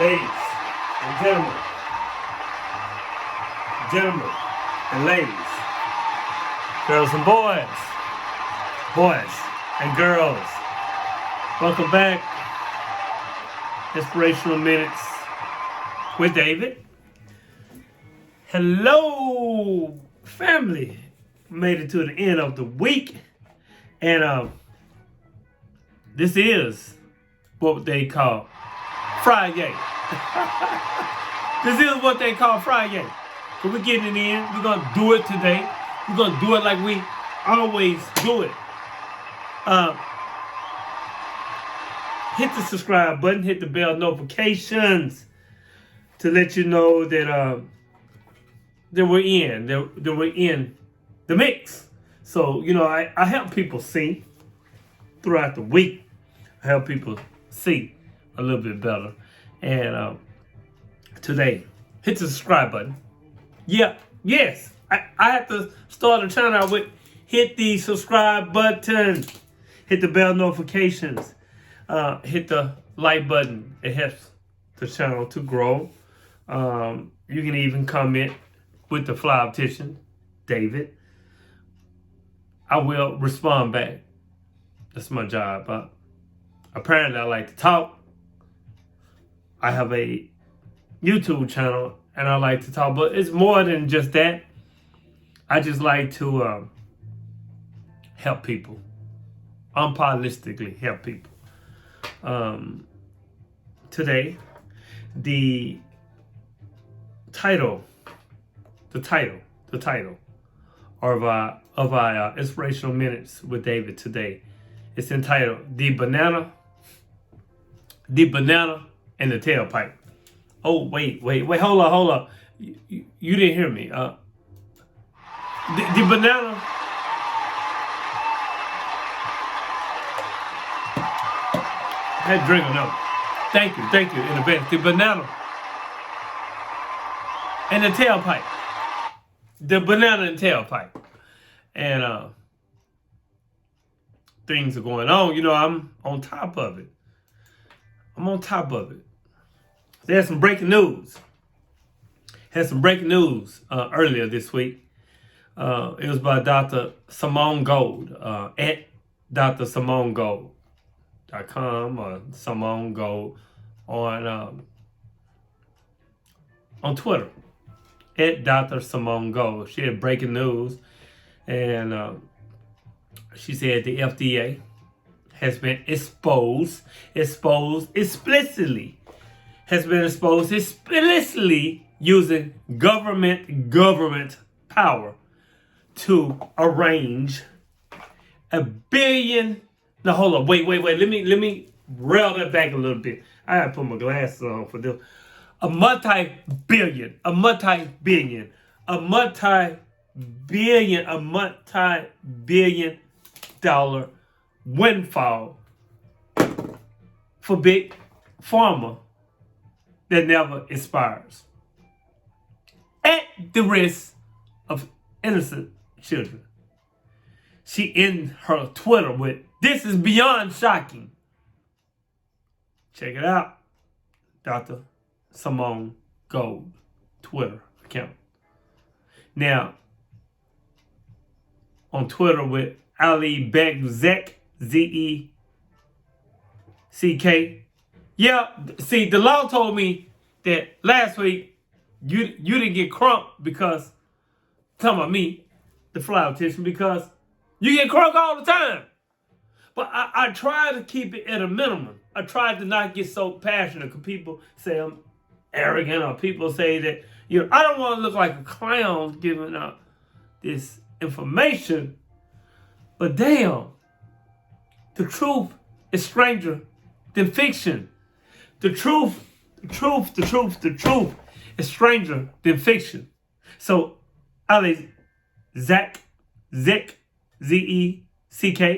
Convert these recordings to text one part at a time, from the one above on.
ladies and gentlemen and ladies, girls and boys and girls. Welcome back. Inspirational Minutes with David. Hello, family. Made it to the end of the week. And this is what they call Friday. This is what they call Friday. So we're getting it in. We're going to do it today. We're going to do it like we always do it. Hit the subscribe button. Hit the bell notifications to let you know that we're in. That we're in the mix. So, I help people see throughout the week. I help people see a little bit better. And today, hit the subscribe button. Yes. I have to start the channel out with hit the subscribe button. Hit the bell notifications. Hit the like button. It helps the channel to grow. You can even comment with the fly optician, David. I will respond back. That's my job. Apparently, I like to talk. I have a YouTube channel and I like to talk, but it's more than just that. I just like to help people, unapologetically help people. Today, the title of our Inspirational Minutes with David today. It's entitled The Banana In The Tailpipe. Oh, wait, hold on. You didn't hear me. The banana. I had to drink another. Thank you in advance. The banana and the tailpipe. The banana and tailpipe. And things are going on. I'm on top of it. There's some breaking news. Earlier this week. It was by Dr. Simone Gold at DrSimoneGold.com or Simone Gold on Twitter at Dr. Simone Gold. She had breaking news, and she said the FDA has been exposed explicitly using government power to arrange $1 billion. Now hold on, wait. Let me rail that back a little bit. I gotta put my glasses on for this. A multi-billion dollar windfall for big pharma that never expires, at the risk of innocent children. She in her Twitter with, "This is beyond shocking." Check it out. Dr. Simone Gold Twitter account. Now, on Twitter with Ali Beck Zeck. Yeah, see, the law told me that last week you didn't get crunk because, talking about me, the fly optician, because you get crunk all the time. But I try to keep it at a minimum. I try to not get so passionate because people say I'm arrogant, or people say that, I don't want to look like a clown giving out this information. But damn, the truth is stranger than fiction. The truth is stranger than fiction. So, Ali Zeck, Zeck,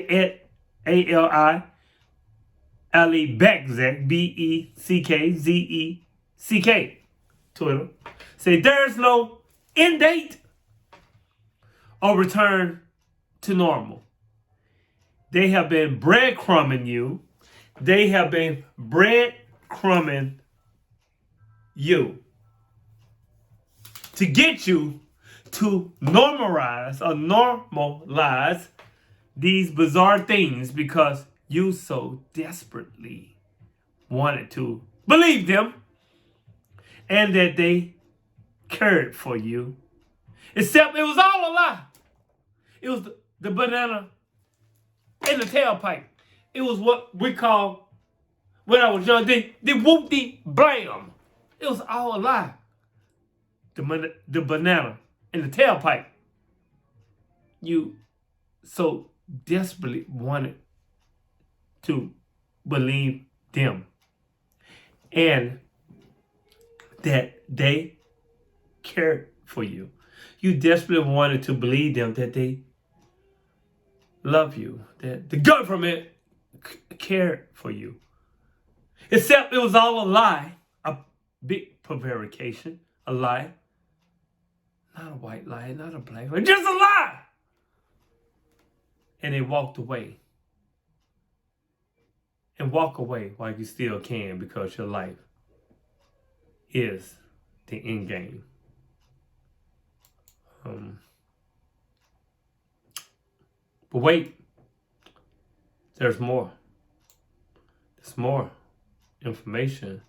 at ALI, Ali Beckzeck, BECKZECK, Twitter, say there's no end date or return to normal. They have been breadcrumbing you. They have been breadcrumbing you, to get you to normalize these bizarre things because you so desperately wanted to believe them and that they cared for you. Except it was all a lie. It was the banana in the tailpipe. It was what we call, when I was young, the whoopty blam. It was all a lie. The banana in the tailpipe. You so desperately wanted to believe them. And that they cared for you. You desperately wanted to believe them that they love you, that the government cared for you. Except it was all a lie, a big prevarication, a lie. Not a white lie, not a black lie, just a lie. And they walked away. And walk away while you still can, because your life is the end game. But wait, there's more. There's more information.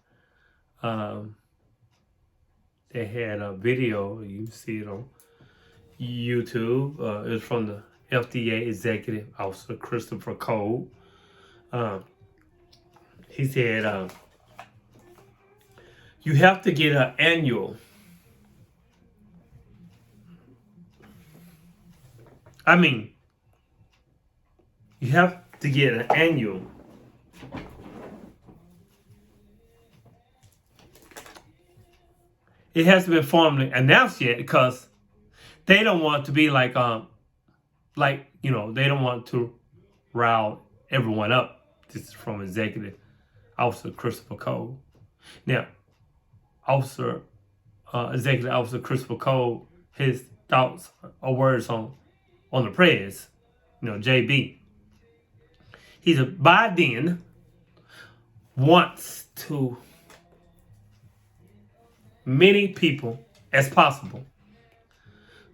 They had a video, you see it on YouTube. It was from the FDA Executive Officer, Christopher Cole. He said, you have to get an annual. You have to get an annual. It hasn't been formally announced yet because they don't want to be like, they don't want to rile everyone up. This is from Executive Officer Christopher Cole. Now, Executive Officer Christopher Cole, his thoughts or words on the press, JB. He said Biden wants to many people as possible.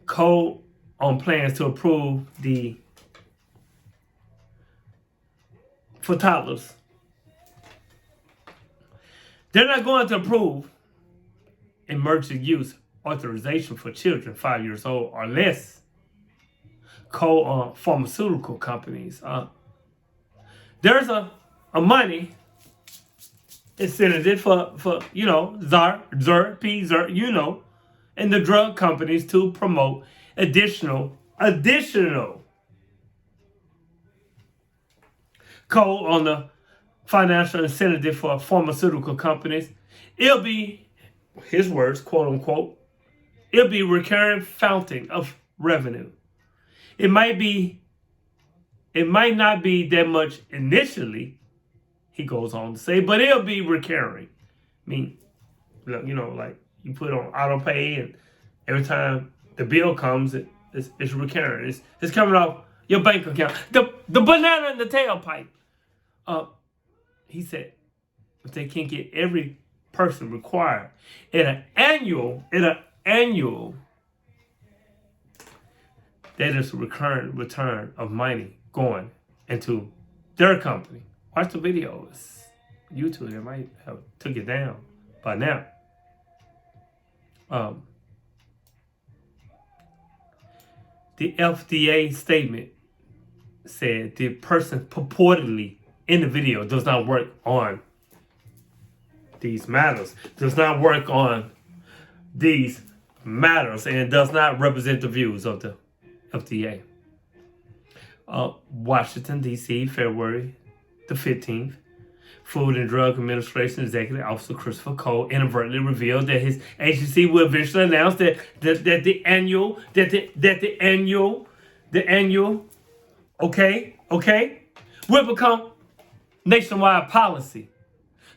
Cole on plans to approve for toddlers. They're not going to approve emergency use authorization for children 5 years old or less. Cole pharmaceutical companies. There's a money incentive for Xur, and the drug companies to promote additional Cole on the financial incentive for pharmaceutical companies. It'll be, his words, quote unquote, it'll be recurring fountain of revenue. It might not be that much initially, he goes on to say, but it'll be recurring. Like you put on auto pay, and every time the bill comes, it's recurring. It's coming off your bank account. The banana in the tailpipe. He said, if they can't get every person required at an annual, that is a recurrent return of money going into their company. Watch the videos. YouTube, they might have took it down by now. The FDA statement said the person purportedly in the video does not work on these matters, and does not represent the views of the FDA. Washington, D.C., February the 15th. Food and Drug Administration Executive Officer Christopher Cole inadvertently revealed that his agency will eventually announce that the annual, will become nationwide policy.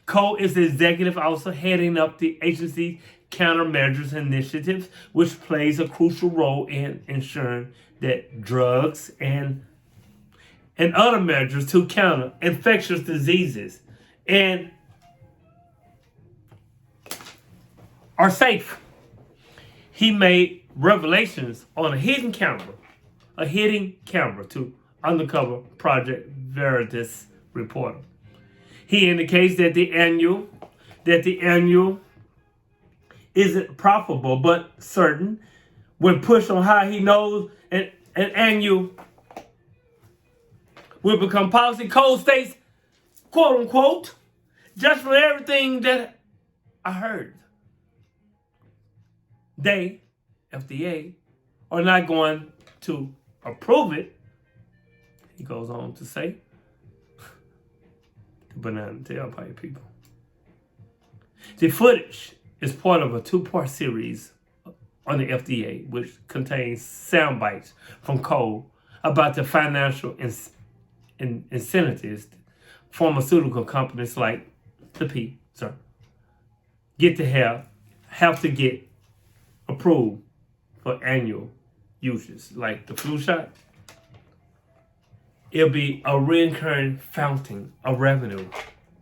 Cole is the executive officer heading up the agency's countermeasures initiatives, which plays a crucial role in ensuring that drugs and other measures to counter infectious diseases and are safe. He made revelations on a hidden camera to undercover Project Veritas reporter. He indicates that the annual isn't profitable but certain. When pushed on how he knows an annual will become policy, Cole states, quote unquote, just for everything that I heard, they, FDA, are not going to approve it. He goes on to say, the Banana In The Tailpipe people. The footage is part of a two-part series on the FDA, which contains sound bites from Cole about the financial incentives pharmaceutical companies like have to get approved for annual uses, like the flu shot. It'll be a recurring fountain of revenue,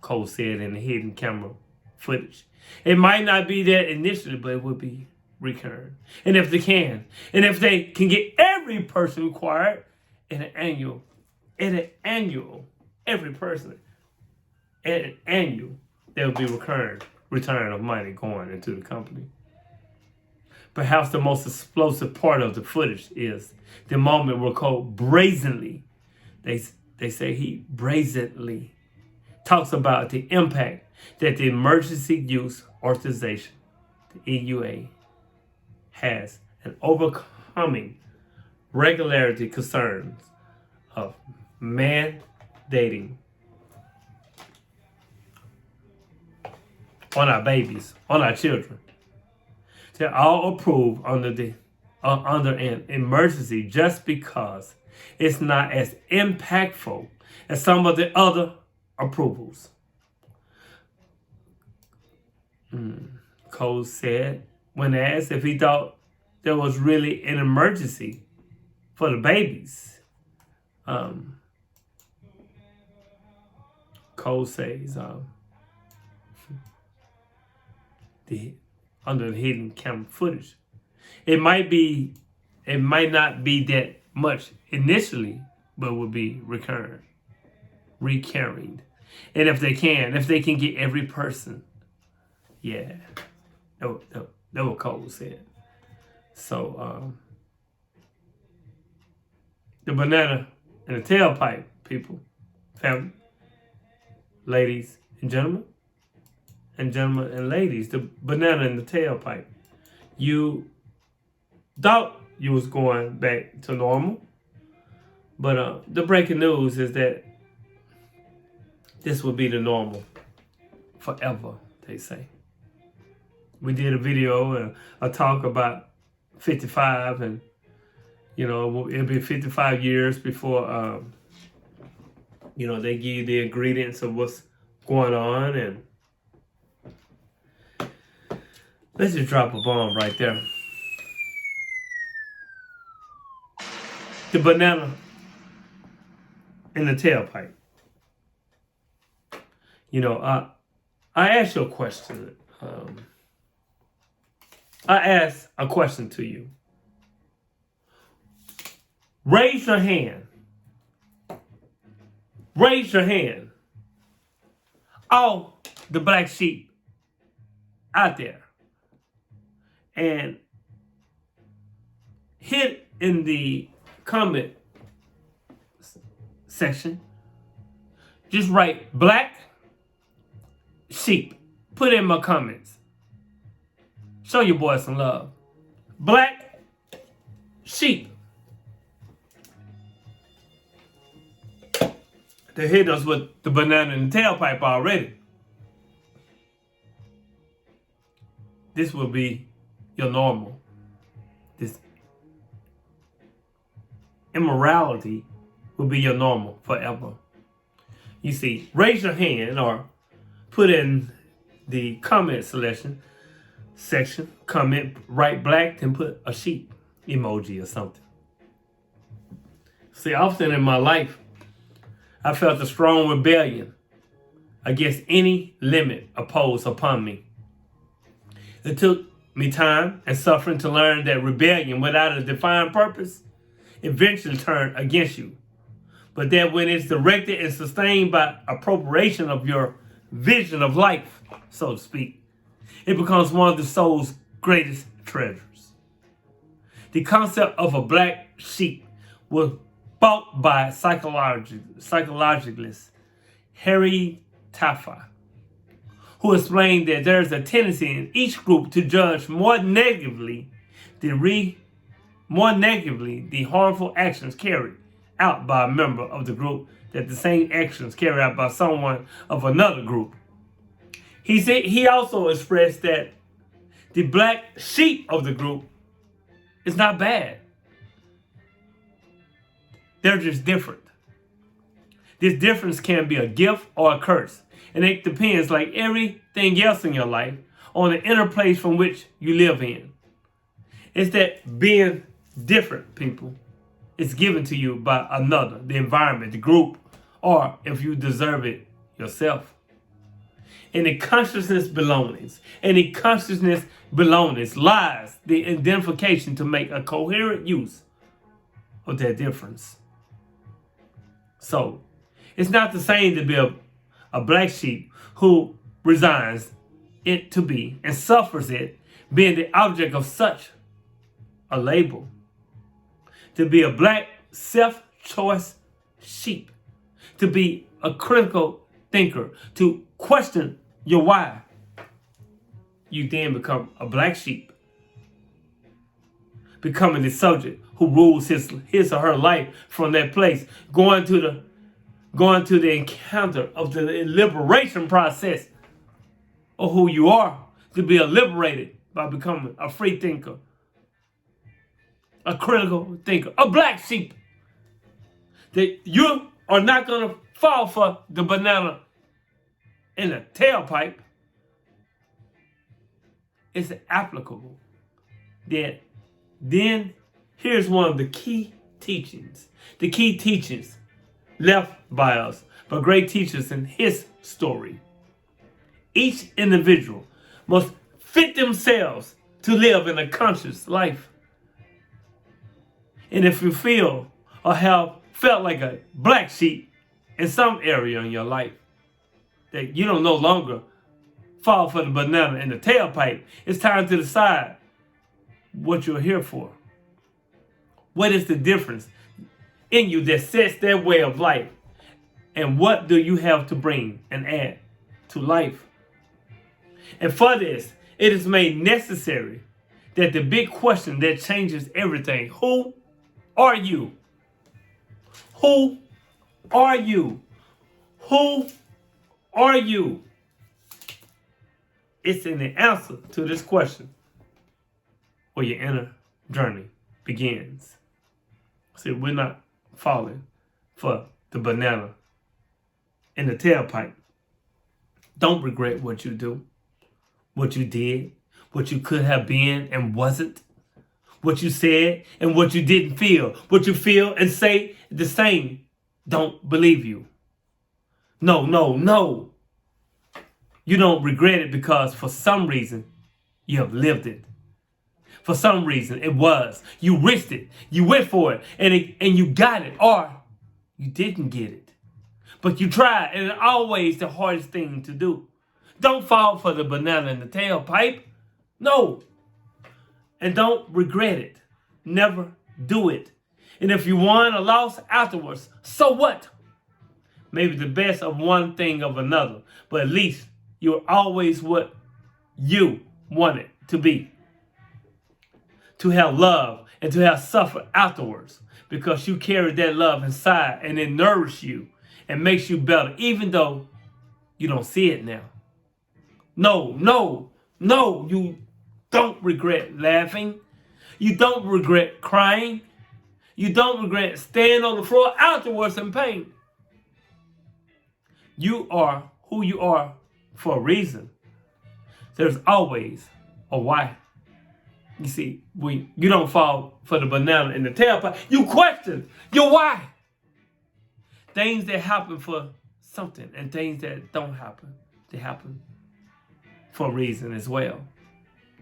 Cole said in the hidden camera footage. It might not be that initially, but it will be recurring. And if they can get every person required at an annual, every person at an annual, there will be recurring return of money going into the company. Perhaps the most explosive part of the footage is the moment where Cole brazenly, they say he brazenly talks about the impact that the emergency use authorization, the EUA, has in overcoming regularity concerns of mandating on our babies, on our children. They're all approved under an emergency just because it's not as impactful as some of the other approvals. Cole said when asked if he thought there was really an emergency for the babies. Cole says under the hidden camera footage, it might not be that much initially, but will be recurring. And if they can get every person, yeah, that what Cole said. So the Banana In The Tailpipe people, family, ladies and gentlemen and ladies, the Banana In The Tailpipe. You thought you was going back to normal, but the breaking news is that this will be the normal forever, they say. We did a video and a talk about 55, and it'll be 55 years before they give you the ingredients of what's going on. And let's just drop a bomb right there. The Banana In The Tailpipe. I asked you a question. I asked a question to you. Raise your hand. Raise your hand. All the black sheep out there. And hit in the comment section. Just write black sheep. Put in my comments. Show your boy some love. Black sheep. They hit us with the Banana In The Tailpipe already. This will be your normal. This immorality will be your normal forever. You see, raise your hand or put in the comment section, comment, write black, then put a sheep emoji or something. See, often in my life, I felt a strong rebellion against any limit imposed upon me. It took me time and suffering to learn that rebellion without a defined purpose eventually turned against you. But that when it's directed and sustained by appropriation of your vision of life, so to speak, it becomes one of the soul's greatest treasures. The concept of a black sheep was bought by psychologist Harry Taffa, who explained that there is a tendency in each group to judge more negatively the harmful actions carried out by a member of the group than the same actions carried out by someone of another group. He also expressed that the black sheep of the group is not bad. They're just different. This difference can be a gift or a curse. And it depends, like everything else in your life, on the inner place from which you live in. It's that being different, people, is given to you by another, the environment, the group, or if you deserve it yourself. In the consciousness belongings, lies the identification to make a coherent use of that difference. So, it's not the same to be a black sheep who resigns it to be and suffers it being the object of such a label. To be a black self-choice sheep, to be a critical thinker, to question your why, you then become a black sheep, becoming the subject who rules his or her life from that place, going to the encounter of the liberation process of who you are, to be liberated by becoming a free thinker, a critical thinker, a black sheep. That you are not going to fall for the banana in the tailpipe. It's applicable. Then here's one of the key teachings left by us, but great teachers in his story. Each individual must fit themselves to live in a conscious life. And if you feel or have felt like a black sheep in some area in your life, that you don't no longer fall for the banana in the tailpipe, it's time to decide what you're here for. What is the difference in you that sets that way of life? And what do you have to bring and add to life? And for this, it is made necessary that the big question that changes everything: who are you? Who are you? Who are you? It's in the answer to this question where your inner journey begins. See, we're not falling for the banana in the tailpipe. Don't regret what you do, what you did, what you could have been and wasn't, what you said and what you didn't feel, what you feel and say the same. Don't believe you. No. You don't regret it because for some reason you have lived it. For some reason it was. You risked it. You went for it and you got it, or you didn't get it. But you tried, and it's always the hardest thing to do. Don't fall for the banana in the tailpipe. No. And don't regret it. Never do it. And if you won or lost afterwards, so what? Maybe the best of one thing of another, but at least you're always what you wanted to be. To have love and to have suffered afterwards, because you carry that love inside and it nourishes you and makes you better, even though you don't see it now. No, you don't regret laughing. You don't regret crying. You don't regret staying on the floor afterwards in pain. You are who you are for a reason. There's always a why. You see, when you don't fall for the banana in the tailpipe, you question your why. Things that happen for something and things that don't happen, they happen for a reason as well.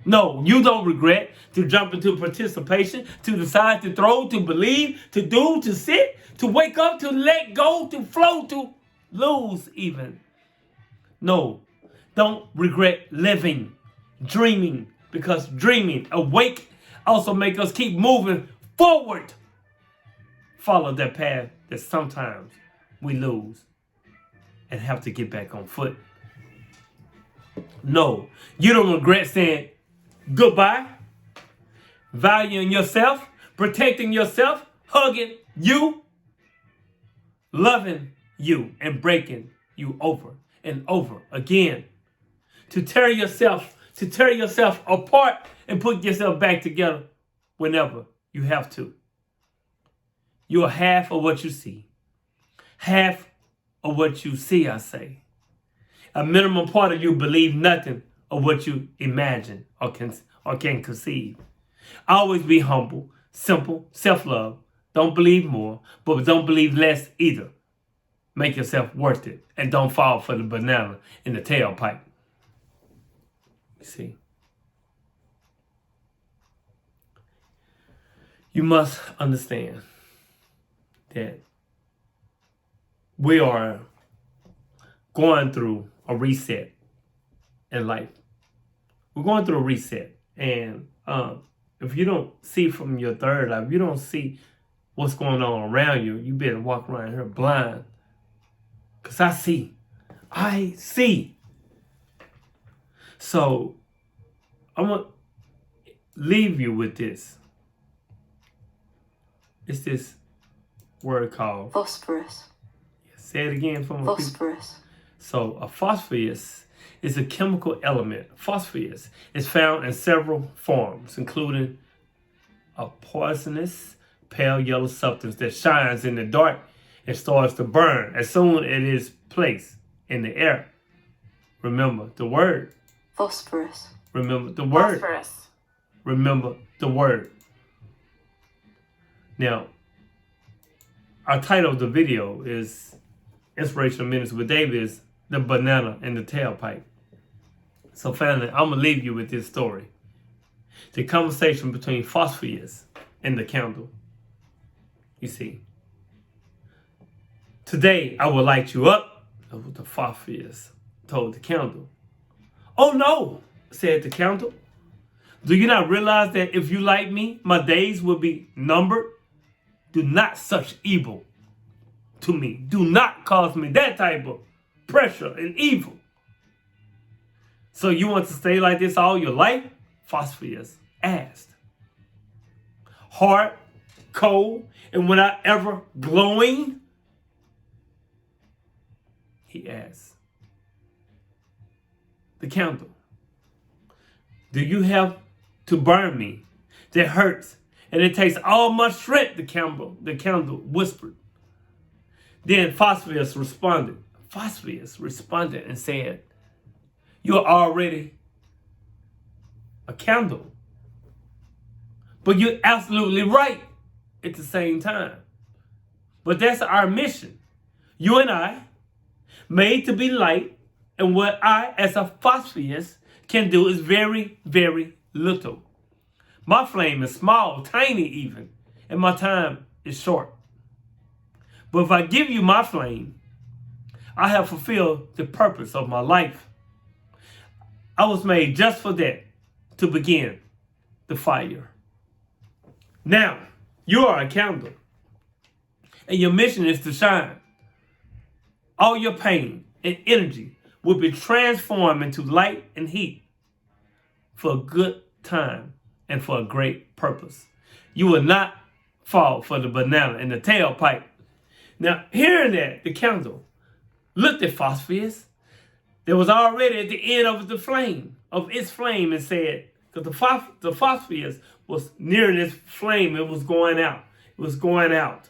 No, you don't regret to jump into participation, to decide to throw, to believe, to do, to sit, to wake up, to let go, to flow, to lose even. No, don't regret living, dreaming, because dreaming, awake, also make us keep moving forward. Follow that path that sometimes we lose and have to get back on foot. No, you don't regret saying goodbye, valuing yourself, protecting yourself, hugging you, loving you, and breaking you over and over again. To tear yourself apart and put yourself back together whenever you have to. You're half of what you see. Half of what you see, I say. A minimum part of you believe nothing of what you imagine or can conceive. Always be humble, simple, self-love. Don't believe more, but don't believe less either. Make yourself worth it, and don't fall for the banana in the tailpipe. You see? You must understand that we are going through a reset in life. We're going through a reset. And if you don't see from your third eye, if you don't see what's going on around you, you better walk around here blind. Because I see. So I'm going to leave you with this. It's this word called phosphorus. Say it again for me. Phosphorus. So a phosphorus is a chemical element. Phosphorus is found in several forms, including a poisonous pale yellow substance that shines in the dark and starts to burn as soon as it is placed in the air. Remember the word. Phosphorus. Remember the word. Phosphorus. Remember the word. Now, our title of the video is Inspirational Minutes with David is The Banana in the Tailpipe. So finally, I'm going to leave you with this story. The conversation between phosphorus and the candle. You see, today I will light you up. The phosphorus told the candle. Oh no, said the candle. Do you not realize that if you light me, my days will be numbered? Do not such evil to me. Do not cause me that type of pressure and evil. So you want to stay like this all your life? Phosphorus asked. Hard, cold, and without ever glowing? He asked. The candle. Do you have to burn me? That hurts. And it takes all my strength, the candle whispered. Then Phosphorus responded and said, you're already a candle. But you're absolutely right at the same time. But that's our mission. You and I, made to be light, and what I, as a phosphorus, can do is very, very little. My flame is small, tiny even, and my time is short. But if I give you my flame, I have fulfilled the purpose of my life. I was made just for that, to begin the fire. Now, you are a candle, and your mission is to shine. All your pain and energy will be transformed into light and heat for a good time and for a great purpose. You will not fall for the banana in the tailpipe. Now, hearing that, the candle looked at Phosphorus that was already at the end of its flame, and said, because the Phosphorus was near this flame, it was going out. It was going out.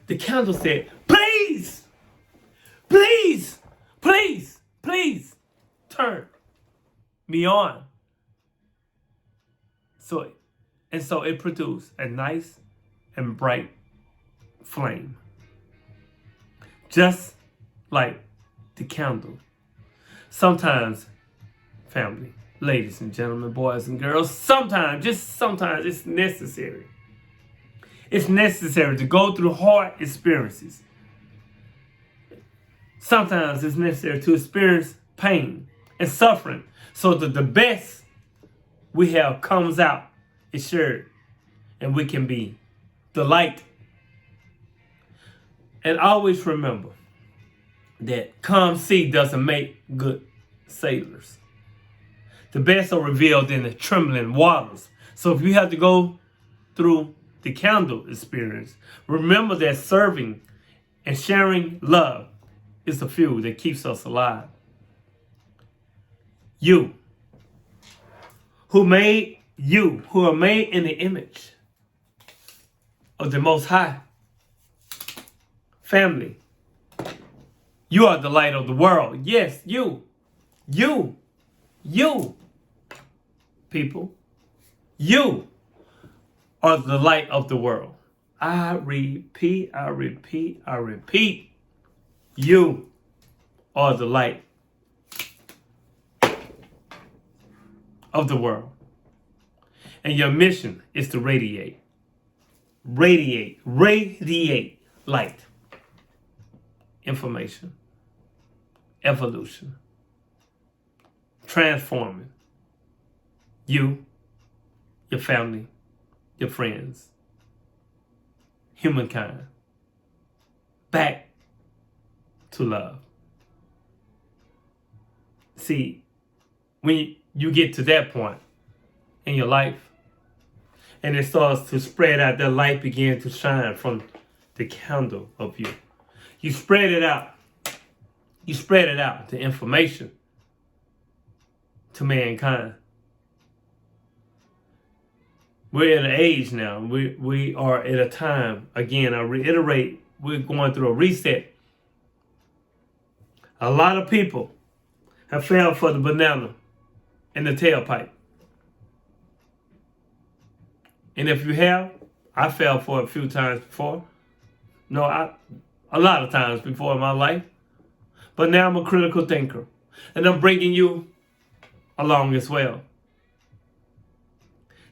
The candle said, please, please, please, please, turn me on. So it produced a nice and bright flame. Just like the candle. Sometimes, family, ladies and gentlemen, boys and girls, sometimes, just sometimes, it's necessary. It's necessary to go through hard experiences. Sometimes it's necessary to experience pain and suffering so that the best we have comes out, is shared, and we can be the light. And always remember that calm sea doesn't make good sailors. The best are revealed in the trembling waters. So if you have to go through the candle experience, remember that serving and sharing love is the fuel that keeps us alive. You who are made in the image of the Most High family. You are the light of the world. Yes, you, people, you are the light of the world. I repeat, you are the light of the world. And your mission is to radiate light, information, evolution, transforming you, your family, your friends, humankind, back to love. See, when you get to that point in your life, and it starts to spread out, that light begins to shine from the candle of you. You spread it out. You spread it out, the information to mankind. We're at an age now. We are at a time, again, I reiterate, we're going through a reset. A lot of people have fell for the banana in the tailpipe. And if you have, I fell for it a few times before. No, a lot of times before in my life. But now I'm a critical thinker. And I'm bringing you along as well.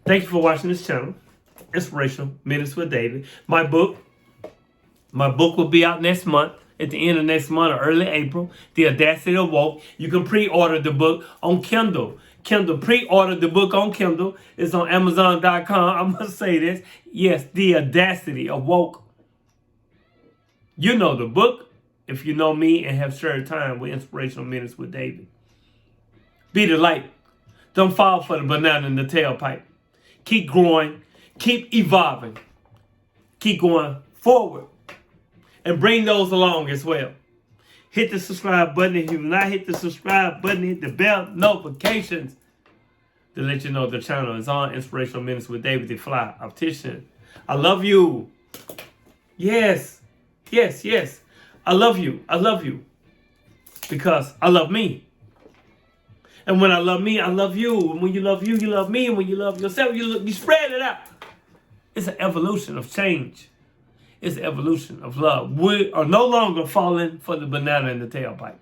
Thank you for watching this channel, Inspirational Minutes with David. My book will be out next month, at the end of next month or early April, The Audacity of Woke. You can pre-order the book on Kindle. Pre-order the book on Kindle. It's on Amazon.com. I must say this. Yes, The Audacity of Woke. You know the book if you know me and have shared time with Inspirational Minutes with David. Be the light. Don't fall for the banana in the tailpipe. Keep growing. Keep evolving. Keep going forward. And bring those along as well. Hit the subscribe button. If you've not hit the subscribe button, hit the bell notifications to let you know the channel is on. Inspirational Minutes with David the Fly Optician. I love you. Yes. I love you. I love you. Because I love me. And when I love me, I love you. And when you love you, you love me. And when you love yourself, you spread it out. It's an evolution of change. It's an evolution of love. We are no longer falling for the banana in the tailpipe.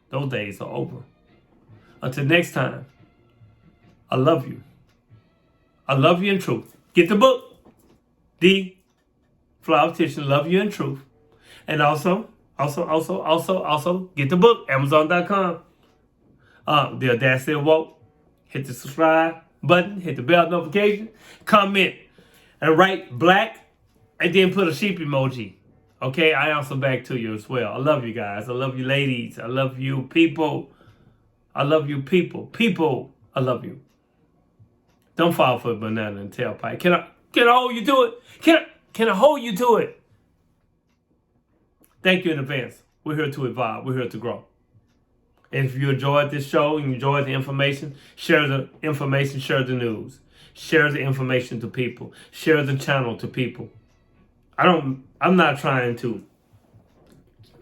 Those days are over. Until next time, I love you. I love you in truth. Get the book. The Fly Optician, Love You in Truth. And also, get the book, Amazon.com. The Audacity of Woke. Hit the subscribe button. Hit the bell notification. Comment. And write black. And then put a sheep emoji. Okay? I answer back to you as well. I love you guys. I love you ladies. I love you people. I love you people. People, I love you. Don't fall for a banana and tailpipe. Can I hold you to it? Can I hold you to it? Thank you in advance. We're here to evolve. We're here to grow. And if you enjoyed this show and you enjoyed the information, share the information, share the news. Share the information to people. Share the channel to people. I'm not trying to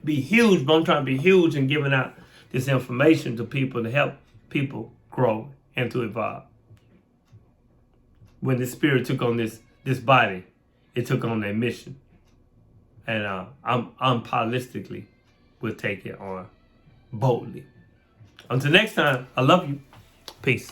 be huge, but I'm trying to be huge in giving out this information to people to help people grow and to evolve. When the spirit took on this body, it took on their mission. And I'm holistically will take it on boldly. Until next time, I love you. Peace.